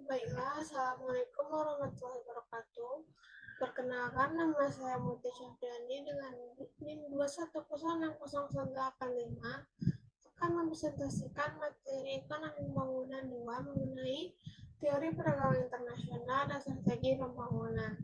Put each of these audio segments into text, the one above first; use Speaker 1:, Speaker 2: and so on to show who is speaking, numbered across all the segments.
Speaker 1: Baiklah, Assalamualaikum warahmatullahi wabarakatuh. Perkenalkan, nama saya Muti Syafriani dengan NIM 2101085 akan mempresentasikan materi ekonomi pembangunan 2 mengenai teori perdagangan internasional dan strategi pembangunan.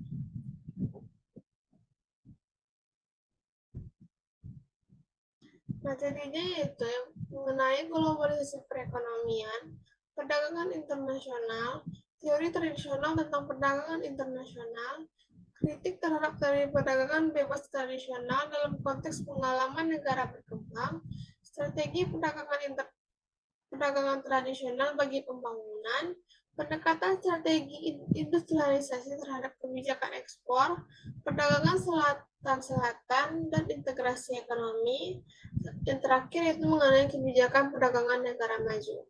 Speaker 1: Materinya yaitu mengenai globalisasi perekonomian, perdagangan internasional, teori tradisional tentang perdagangan internasional, kritik terhadap teori perdagangan bebas tradisional dalam konteks pengalaman negara berkembang, strategi perdagangan tradisional bagi pembangunan, pendekatan strategi industrialisasi terhadap kebijakan ekspor, perdagangan selatan-selatan, dan integrasi ekonomi. Yang terakhir yaitu mengenai kebijakan perdagangan negara maju.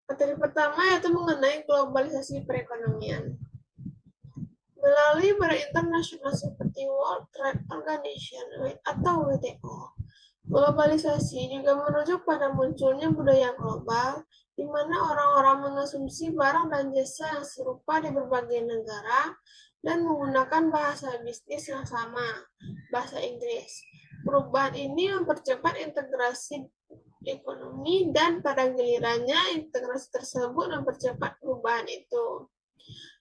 Speaker 1: Materi pertama yaitu mengenai globalisasi perekonomian. Melalui badan internasional seperti World Trade Organization atau WTO, globalisasi juga merujuk pada munculnya budaya global, di mana orang-orang mengonsumsi barang dan jasa yang serupa di berbagai negara dan menggunakan bahasa bisnis yang sama, bahasa Inggris. Perubahan ini mempercepat integrasi ekonomi dan pada gilirannya integrasi tersebut mempercepat perubahan itu.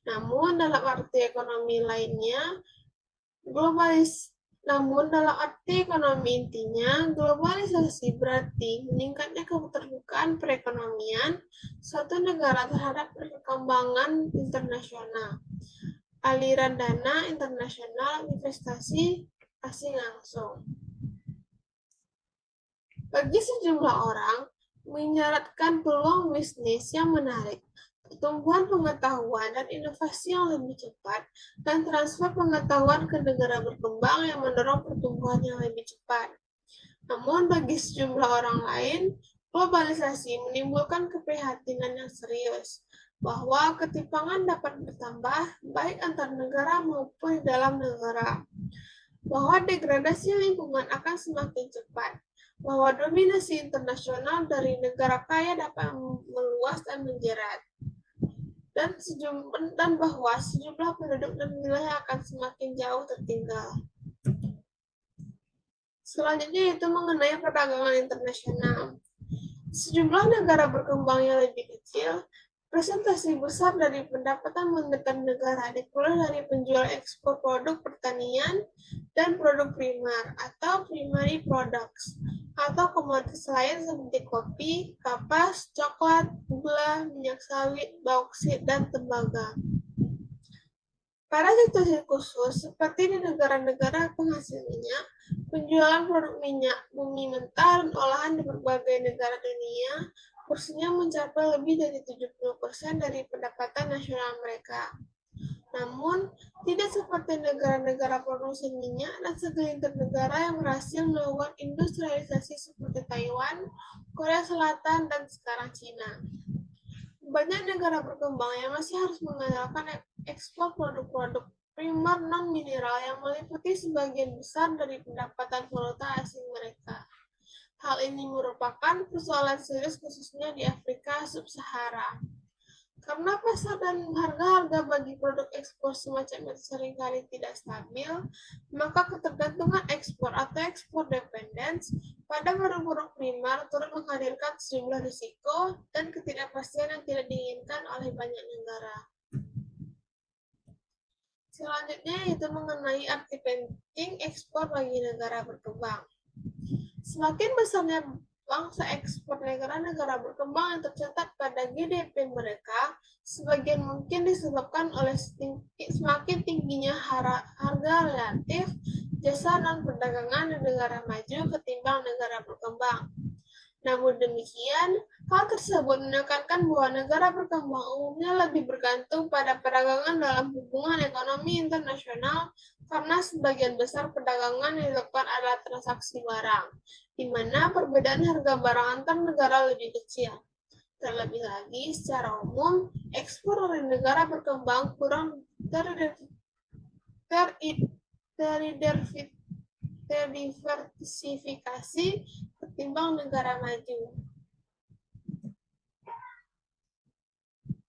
Speaker 1: Namun dalam arti ekonomi lainnya, dalam arti ekonomi intinya, globalisasi berarti meningkatnya keterbukaan perekonomian suatu negara terhadap perkembangan internasional, aliran dana internasional, investasi asing langsung. Bagi sejumlah orang, menyaratkan peluang bisnis yang menarik, pertumbuhan pengetahuan dan inovasi yang lebih cepat, dan transfer pengetahuan ke negara berkembang yang mendorong pertumbuhan yang lebih cepat. Namun bagi sejumlah orang lain, globalisasi menimbulkan keprihatinan yang serius, bahwa ketimpangan dapat bertambah baik antar negara maupun di dalam negara, bahwa degradasi lingkungan akan semakin cepat, bahwa dominasi internasional dari negara kaya dapat meluas dan menjerat, dan bahwa sejumlah penduduk dan wilayah akan semakin jauh tertinggal. Selanjutnya itu mengenai perdagangan internasional. Sejumlah negara berkembang yang lebih kecil, presentasi besar dari pendapatan moneter negara diperoleh dari penjual ekspor produk pertanian dan produk primer atau primary products, atau komoditas lain seperti kopi, kapas, coklat, gula, minyak sawit, bauksit, dan tembaga. Pada situasi khusus, seperti di negara-negara penghasil minyak, penjualan produk minyak, bumi mentah, dan olahan di berbagai negara dunia, porsinya mencapai lebih dari 70% dari pendapatan nasional mereka. Namun, tidak seperti negara-negara produsen minyak dan segelintir negara yang berhasil melakukan industrialisasi seperti Taiwan, Korea Selatan, dan sekarang Cina. Banyak negara berkembang yang masih harus mengandalkan ekspor produk-produk primer non-mineral yang meliputi sebagian besar dari pendapatan valuta asing mereka. Hal ini merupakan persoalan serius khususnya di Afrika Sub-Sahara. Karena pasar dan harga-harga bagi produk ekspor semacam itu seringkali tidak stabil, maka ketergantungan ekspor atau ekspor dependence pada produk-produk primer turut menghadirkan sejumlah risiko dan ketidakpastian yang tidak diinginkan oleh banyak negara. Selanjutnya yaitu mengenai arti penting ekspor bagi negara berkembang. Semakin besarnya bangsa ekspor negara-negara berkembang yang tercatat pada GDP mereka, sebagian mungkin disebabkan oleh semakin tingginya harga relatif jasa non-perdagangan di negara maju ketimbang negara berkembang. Namun demikian, hal tersebut menekankan bahwa negara berkembang umumnya lebih bergantung pada perdagangan dalam hubungan ekonomi internasional karena sebagian besar perdagangan yang dilakukan adalah transaksi barang, di mana perbedaan harga barang antar negara lebih kecil. Terlebih lagi, secara umum, ekspor dari negara berkembang kurang terdiversifikasi ketimbang negara maju.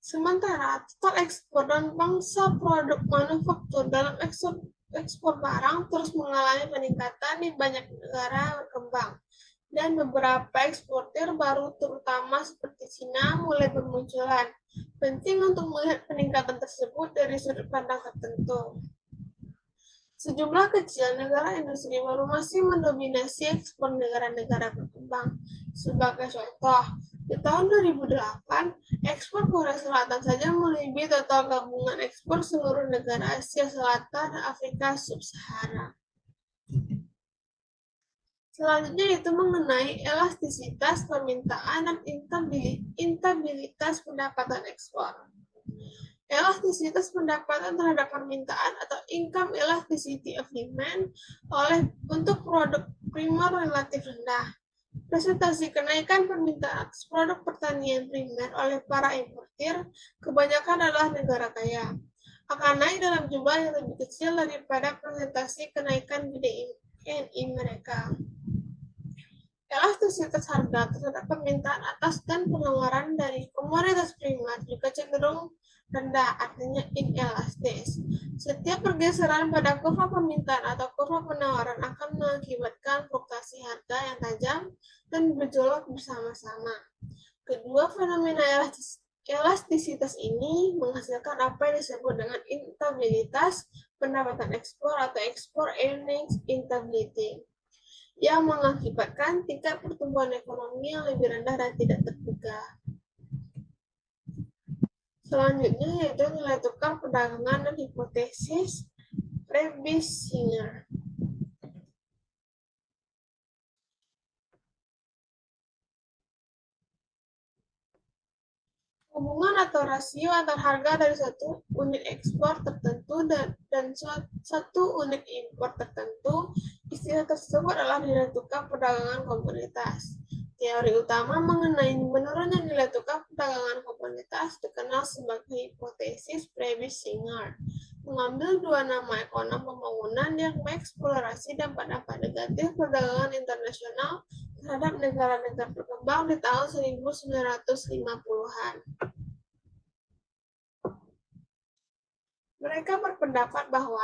Speaker 1: Sementara total ekspor dan pangsa produk manufaktur dalam ekspor barang terus mengalami peningkatan di banyak negara berkembang. Dan beberapa eksportir baru terutama seperti Cina mulai bermunculan. Penting untuk melihat peningkatan tersebut dari sudut pandang tertentu. Sejumlah kecil negara industri baru masih mendominasi ekspor negara-negara berkembang. Sebagai contoh, di tahun 2008, ekspor Korea Selatan saja melebihi total gabungan ekspor seluruh negara Asia Selatan dan Afrika Sub-Sahara. Selanjutnya itu mengenai elastisitas permintaan dan instabilitas pendapatan ekspor. Elastisitas pendapatan terhadap permintaan atau income elasticity of demand untuk produk primer relatif rendah. Presentasi kenaikan permintaan produk pertanian primer oleh para importir kebanyakan adalah negara kaya akan naik dalam jumlah yang lebih kecil daripada presentasi kenaikan GDI mereka. Elastisitas harga terhadap permintaan atas dan penawaran dari komoditas primer juga cenderung rendah, artinya inelastis. Setiap pergeseran pada kurva permintaan atau kurva penawaran akan mengakibatkan fluktuasi harga yang tajam dan bergejolak bersama-sama. Kedua fenomena elastisitas ini menghasilkan apa yang disebut dengan instabilitas pendapatan ekspor atau export earnings instability, yang mengakibatkan tingkat pertumbuhan ekonomi yang lebih rendah dan tidak terduga. Selanjutnya yaitu nilai tukar perdagangan dan hipotesis Prebisch-Singer. Hubungan atau rasio antar harga dari satu unit ekspor tertentu dan satu unit impor tertentu. Istilah tersebut adalah nilai tukar perdagangan komoditas. Teori utama mengenai menurunnya nilai tukar perdagangan komoditas dikenal sebagai hipotesis Prebisch-Singer. Mengambil dua nama ekonom pembangunan yang mengeksplorasi dampak-dampak negatif perdagangan internasional terhadap negara-negara berkembang di tahun 1950-an. Mereka berpendapat bahwa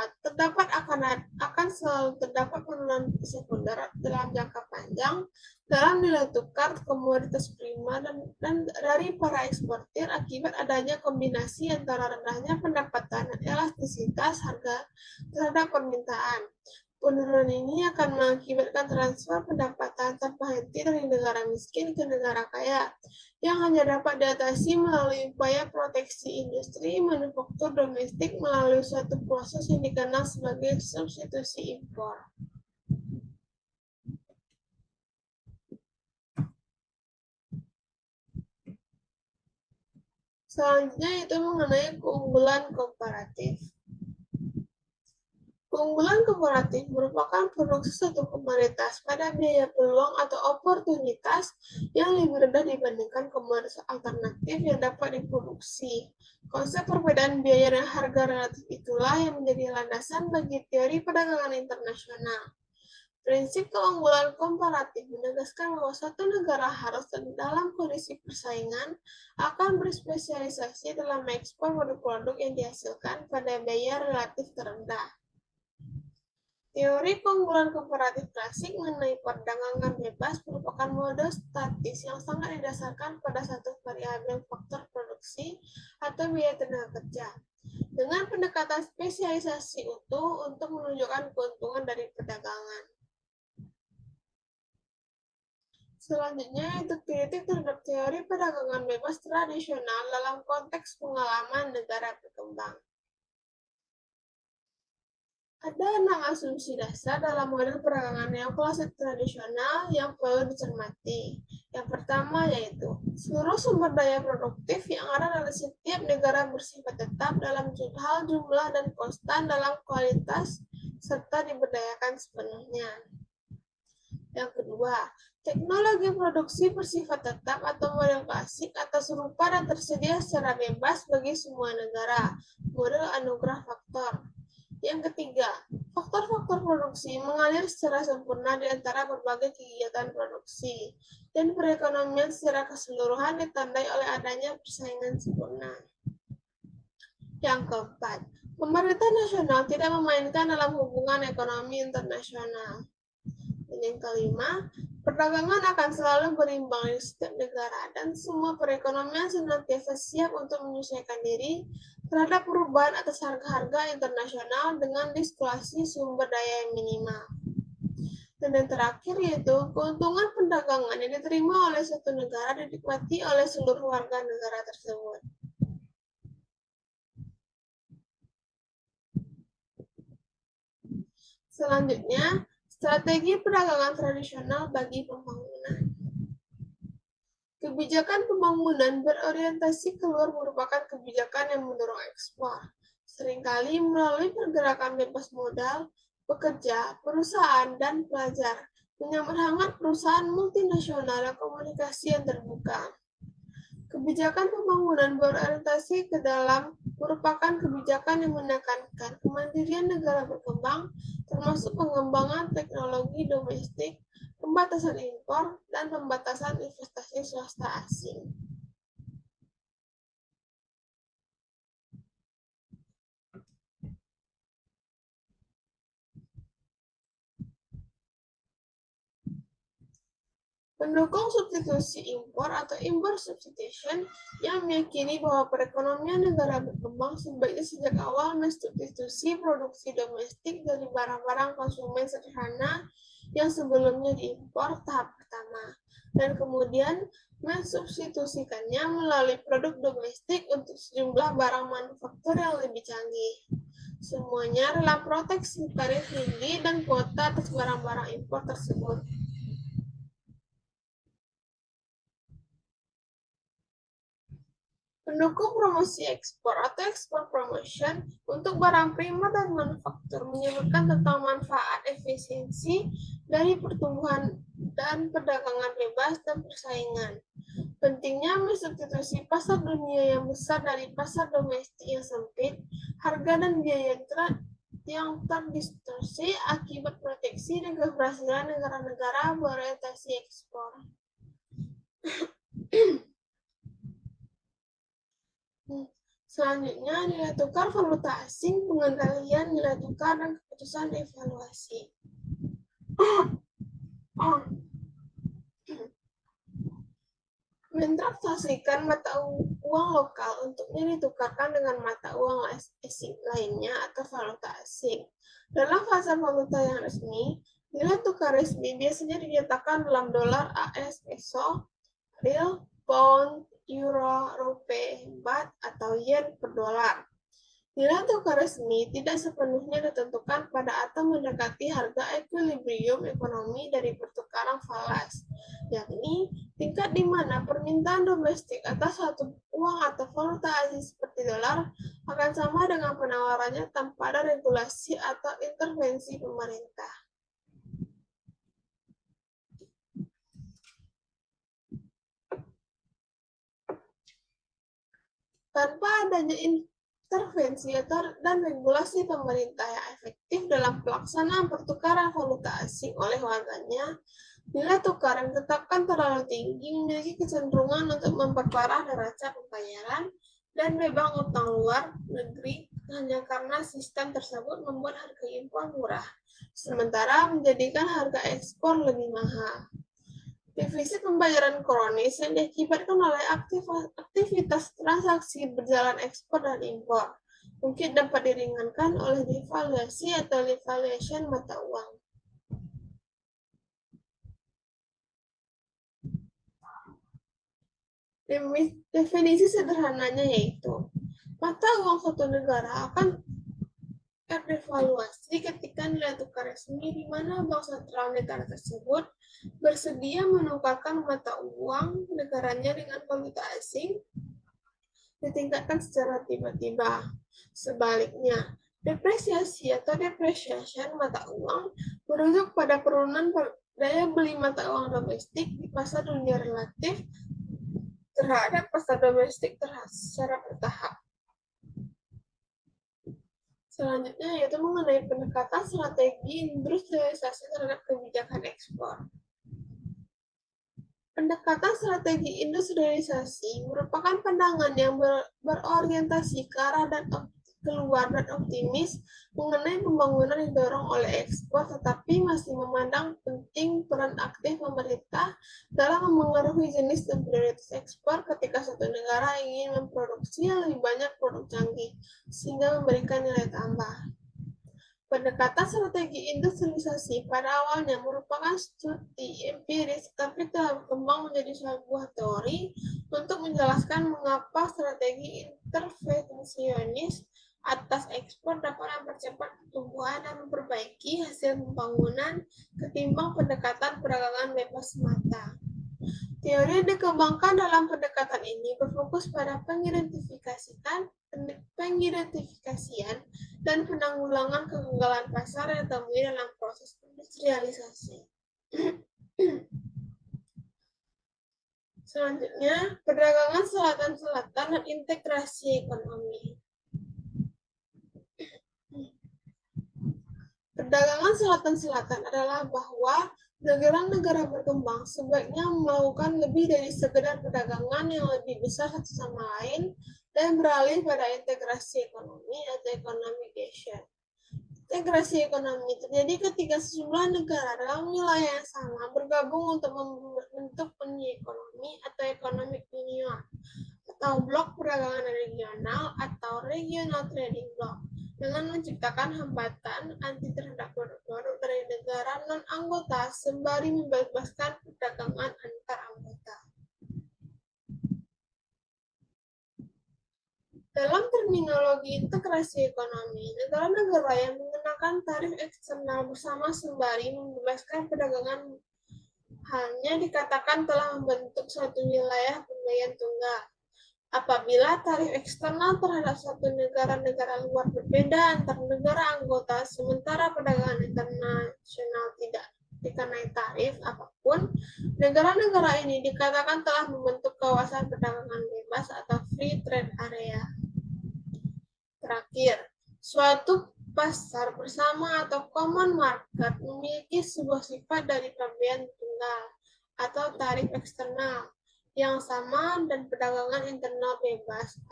Speaker 1: akan selalu terdapat penurunan sekunder dalam jangka panjang dalam nilai tukar komoditas primer dan dari para eksportir akibat adanya kombinasi antara rendahnya pendapatan dan elastisitas harga terhadap permintaan. Penurunan ini akan mengakibatkan transfer pendapatan tanpa henti dari negara miskin ke negara kaya, yang hanya dapat diatasi melalui upaya proteksi industri manufaktur domestik melalui suatu proses yang dikenal sebagai substitusi impor. Selanjutnya itu mengenai keunggulan komparatif. Keunggulan komparatif merupakan produksi suatu komoditas pada biaya peluang atau oportunitas yang lebih rendah dibandingkan komoditas alternatif yang dapat diproduksi. Konsep perbedaan biaya dan harga relatif itulah yang menjadi landasan bagi teori perdagangan internasional. Prinsip keunggulan komparatif menegaskan bahwa suatu negara harus dalam kondisi persaingan akan berspesialisasi dalam mengekspor produk-produk yang dihasilkan pada biaya relatif terendah. Teori keunggulan komparatif klasik mengenai perdagangan bebas merupakan model statis yang sangat didasarkan pada satu variabel faktor produksi atau biaya tenaga kerja, dengan pendekatan spesialisasi utuh untuk menunjukkan keuntungan dari perdagangan. Selanjutnya itu kritik terhadap teori perdagangan bebas tradisional dalam konteks pengalaman negara berkembang. Ada 6 asumsi dasar dalam model perdagangan neoklasik tradisional yang perlu dicermati. Yang pertama yaitu, seluruh sumber daya produktif yang ada dalam setiap negara bersifat tetap dalam hal jumlah dan konstan dalam kualitas serta diberdayakan sepenuhnya. Yang kedua, teknologi produksi bersifat tetap atau model klasik atau serupa dan tersedia secara bebas bagi semua negara, model anugerah faktor. Yang ketiga, faktor-faktor produksi mengalir secara sempurna di antara berbagai kegiatan produksi, dan perekonomian secara keseluruhan ditandai oleh adanya persaingan sempurna. Yang keempat, pemerintah nasional tidak memainkan dalam hubungan ekonomi internasional. Dan yang kelima, perdagangan akan selalu berimbang di setiap negara dan semua perekonomian senantiasa siap untuk menyesuaikan diri terhadap perubahan atas harga-harga internasional dengan diskulasi sumber daya yang minimal. Dan yang terakhir yaitu keuntungan perdagangan yang diterima oleh suatu negara dinikmati oleh seluruh warga negara tersebut. Selanjutnya, strategi perdagangan tradisional bagi pembangunan. Kebijakan pembangunan berorientasi keluar merupakan kebijakan yang mendorong ekspor, seringkali melalui pergerakan bebas modal, pekerja, perusahaan, dan pelajar, menyambut hangat perusahaan multinasional dan komunikasi yang terbuka. Kebijakan pembangunan berorientasi ke dalam merupakan kebijakan yang menekankan kemandirian negara berkembang, termasuk pengembangan teknologi domestik, pembatasan impor, dan pembatasan investasi swasta asing. Pendukung substitusi impor atau import substitution yang meyakini bahwa perekonomian negara berkembang sebaiknya sejak awal mensubstitusi produksi domestik dari barang-barang konsumen sederhana yang sebelumnya diimpor tahap pertama, dan kemudian mensubstitusikannya melalui produk domestik untuk sejumlah barang manufaktur yang lebih canggih. Semuanya dalam proteksi tarif tinggi dan kuota atas barang-barang impor tersebut. Pendukung promosi ekspor atau ekspor promotion untuk barang primer dan manufaktur menyebutkan tentang manfaat efisiensi dari pertumbuhan dan perdagangan bebas dan persaingan. Pentingnya mensubstitusi pasar dunia yang besar dari pasar domestik yang sempit, harga dan biaya yang terdistorsi akibat proteksi dan keberhasilan negara-negara berorientasi ekspor. Selanjutnya, nilai tukar valuta asing, pengendalian nilai tukar, dan keputusan evaluasi. Mentransaksikan mata uang lokal untuknya ditukarkan dengan mata uang asing lainnya atau valuta asing. Dalam pasar valuta yang resmi, nilai tukar resmi biasanya dinyatakan dalam dolar AS, peso, rial, pound, euro, rupiah, baht, atau yen per dolar. Nilai tukar resmi tidak sepenuhnya ditentukan pada atau mendekati harga ekuilibrium ekonomi dari pertukaran falas, yakni tingkat di mana permintaan domestik atas satu uang atau valuta asing seperti dolar akan sama dengan penawarannya tanpa ada regulasi atau intervensi pemerintah. Tanpa adanya intervensi dan regulasi pemerintah yang efektif dalam pelaksanaan pertukaran valuta asing oleh warganya, nilai tukar yang ditetapkan terlalu tinggi memiliki kecenderungan untuk memperparah neraca pembayaran dan beban utang luar negeri hanya karena sistem tersebut membuat harga impor murah, sementara menjadikan harga ekspor lebih mahal. Defisit pembayaran kronis yang diakibatkan oleh aktivitas transaksi berjalan ekspor dan impor mungkin dapat diringankan oleh devaluasi atau devaluation mata uang. Definisi sederhananya yaitu mata uang suatu negara akan terdevaluasi ketika nilai tukar resmi di mana bank sentral negara tersebut bersedia menukarkan mata uang negaranya dengan valuta asing ditingkatkan secara tiba-tiba. Sebaliknya, depresiasi atau depreciation mata uang merujuk pada penurunan daya beli mata uang domestik di pasar dunia relatif terhadap pasar domestik secara bertahap. Selanjutnya yaitu mengenai pendekatan strategi industrialisasi terhadap kebijakan ekspor. Pendekatan strategi industrialisasi merupakan pandangan yang berorientasi ke arah dan keluar dan optimis mengenai pembangunan yang didorong oleh ekspor, tetapi masih memandang penting peran aktif pemerintah dalam memengaruhi jenis dan prioritas ekspor ketika satu negara ingin memproduksi lebih banyak produk canggih, sehingga memberikan nilai tambah. Pendekatan strategi industrialisasi pada awalnya merupakan studi empiris, tapi telah berkembang menjadi sebuah teori untuk menjelaskan mengapa strategi intervensionis atas ekspor dapat mempercepat pertumbuhan dan memperbaiki hasil pembangunan ketimbang pendekatan perdagangan bebas semata. Teori yang dikembangkan dalam pendekatan ini berfokus pada pengidentifikasian dan penanggulangan kegagalan pasar yang ditemui dalam proses industrialisasi. Selanjutnya, perdagangan selatan-selatan dan integrasi ekonomi. Perdagangan selatan-selatan adalah bahwa negara-negara berkembang sebaiknya melakukan lebih dari sekedar perdagangan yang lebih besar satu sama lain dan beralih pada integrasi ekonomi atau economization. Integrasi ekonomi terjadi ketika sejumlah negara dalam wilayah yang sama bergabung untuk membentuk Uni Ekonomi atau Economic Union atau blok perdagangan regional atau Regional Trading Block dengan menciptakan hambatan anti terhadap produk-produk dari negara non-anggota sembari membebaskan perdagangan antar anggota. Dalam terminologi integrasi ekonomi, negara-negara yang mengenakan tarif eksternal bersama sembari membebaskan perdagangan hanya dikatakan telah membentuk suatu wilayah pembayaran tunggal. Apabila tarif eksternal terhadap satu negara luar berbeda antar negara anggota, sementara perdagangan internasional tidak dikenai tarif apapun, negara-negara ini dikatakan telah membentuk kawasan perdagangan bebas atau free trade area. Terakhir, suatu pasar bersama atau common market memiliki sebuah sifat dari pembayaran tunggal atau tarif eksternal yang sama dan perdagangan internal bebas.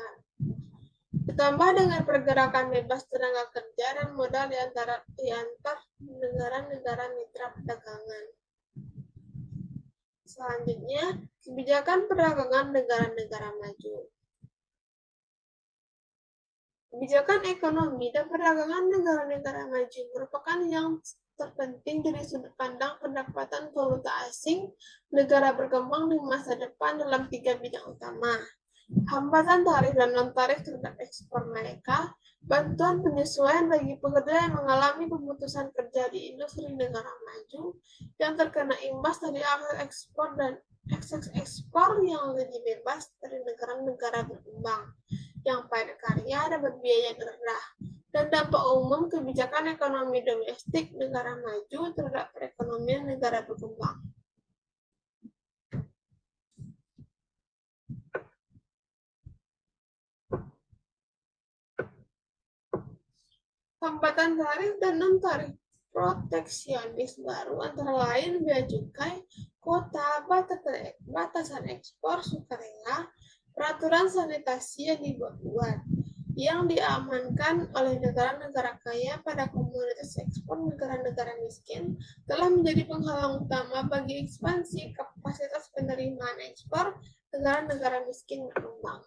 Speaker 1: Ditambah dengan pergerakan bebas tenaga kerja dan modal di antar negara-negara mitra perdagangan. Selanjutnya, kebijakan perdagangan negara-negara maju. Kebijakan ekonomi dan perdagangan negara-negara maju merupakan yang terpenting dari sudut pandang pendapatan valuta asing negara berkembang di masa depan dalam 3 bidang utama. Hambatan tarif dan non-tarif terhadap ekspor mereka, bantuan penyesuaian bagi pekerja yang mengalami pemutusan kerja di industri negara maju yang terkena imbas dari akses ekspor dan akses ekspor yang lebih bebas dari negara-negara berkembang yang padat karya dan berbiaya rendah, dan dampak umum kebijakan ekonomi domestik negara maju terhadap perekonomian negara berkembang. Hambatan tarif dan non-tarif proteksionis baru antara lain bea cukai, kuota, batasan ekspor sukarela, peraturan sanitasi yang dibuat-buat, yang diamankan oleh negara-negara kaya pada komoditas ekspor negara-negara miskin, telah menjadi penghalang utama bagi ekspansi kapasitas penerimaan ekspor negara-negara miskin berkembang.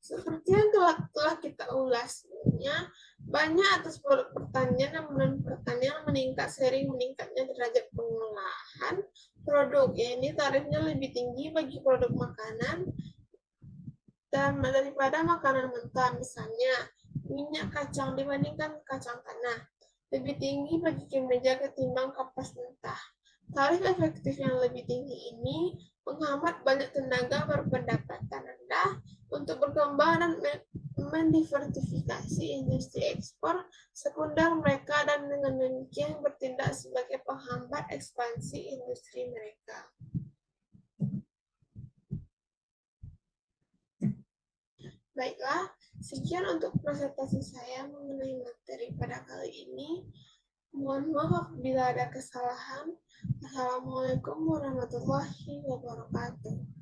Speaker 1: Seperti yang telah kita ulas sebelumnya, banyak atas produk pertanian dan pertanian meningkat seiring meningkatnya derajat pengolahan produk. Ini tarifnya lebih tinggi bagi produk makanan dan daripada makanan mentah, misalnya minyak kacang dibandingkan kacang tanah. Lebih tinggi bagi kemeja ketimbang kapas mentah. Tarif efektif yang lebih tinggi ini menghambat banyak tenaga berpendapatan rendah untuk berkembang dan mendiversifikasi industri ekspor sekunder mereka dan dengan demikian bertindak sebagai penghambat ekspansi industri mereka. Baiklah, Sekian untuk presentasi saya mengenai materi pada kali ini. Mohon maaf bila ada kesalahan. Assalamualaikum warahmatullahi wabarakatuh.